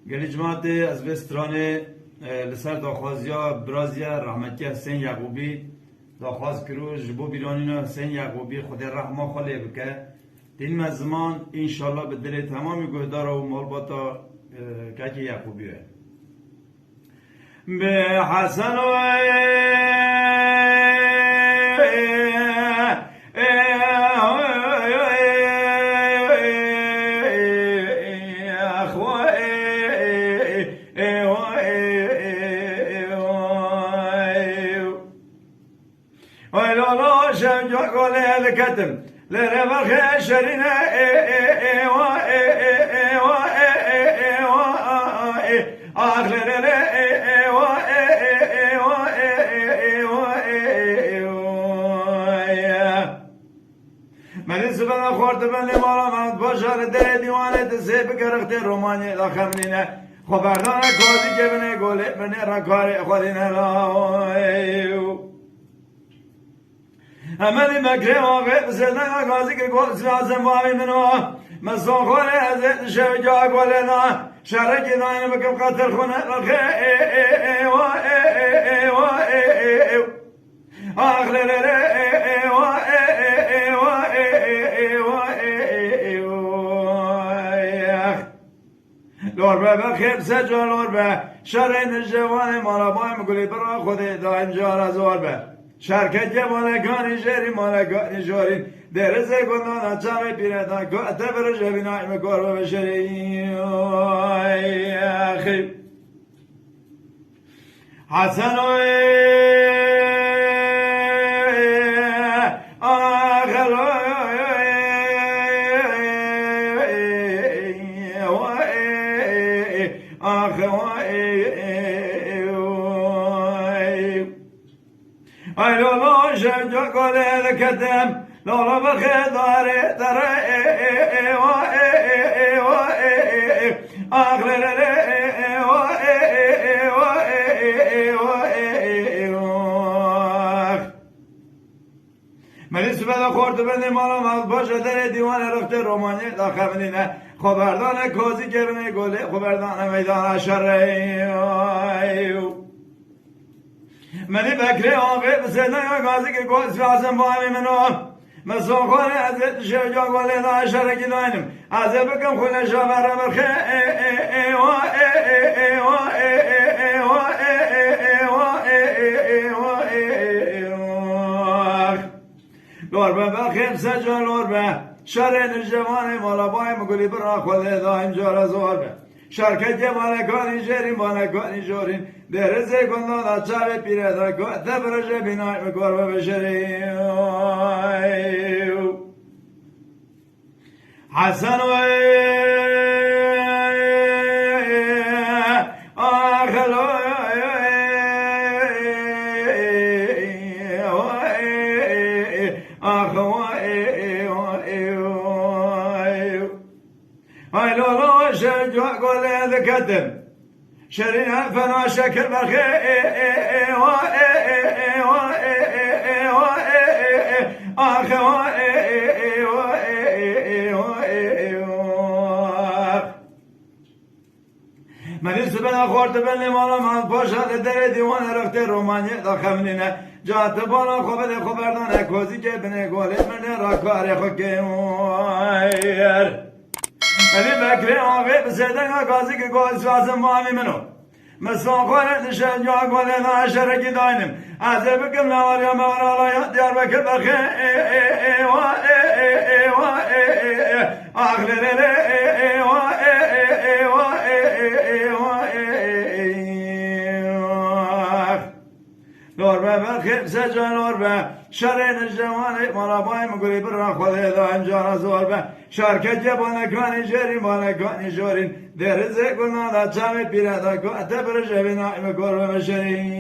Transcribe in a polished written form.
گلی جماعت از وستران لسر داخوازیا برازیا رحمتی حسین یعقوبی داخواز کرو جبو بیرانینا حسین یعقوبی خود رحمه خاله بکه دین مزمان انشالله به دل تمامی گهدار و مالباتا که یعقوبیه به حسن و ويلولا شجع قول الكتم لربخ شرنا من سبنا خورد بن مالا من باشار در دیوانه تسیب کرخت رومانی لخمنینه خبردان کازی که بنه گوله بنه رکار خودینه لاویو همه مکره واقع بسیدن آگازی که گل سلازم بامی منو مزون خونه از شوجا گلنا شرکی داین بکم قطر خونه رخه آخر لور به بخیر سجا لور به شرین جوان مالا بایم گلی برا خود دایم جارا زور به شرکت مالکانی جری مالکانی جاری درزه گندان چاوی پیرتا که اتبر جبینای مکار و بشری آخی حسن و آخر لولا شجع قول الكتم لولا بخدار ترى آخر من سبلا خورد بنی مالا مال باشه در دیوان رفته رومانی داخمینه خبردان کوزی که بنی گله خبردان میدان شرعی منی بکری آقای بسیدن آگازی که گل سیاسم با همی منو مسون خونه از شجا گله دا شرکی داینم از بکم خونه شابر برخه لور به بخیم سجا لور به شرین جوان مالا بایم گلی برا خود دایم جارا زور به شرکت مالکانی جرین مالکانی جورین درزه گندان چاوی پیره دا که تبرج بینای مکار و بشری حسن و آخر هاي لولا شجع قول الكتم شرينا فنا شكل بخي من سبنا خورد بني مالا من باشا در دیوان رخت رومانی داخمنینه جات بالا خبردان کوزی که بنی گوله من راکار خوکیم منی بکری آقای بسیدن آگازی که گل سوازم بامی منو مسلم خونه نشن جا گله ناشرکی داینم از بکم نواریا مورالا دیار بکر بخی آخر لور به بخیر سجا لور به شرین جوان مالا بایم گلی برا خود دایم جارا زور به شرکت مالکانی جری مالکانی جورین درزه گناه چاوی پیره دا که اتبر جبینای مکار و مشری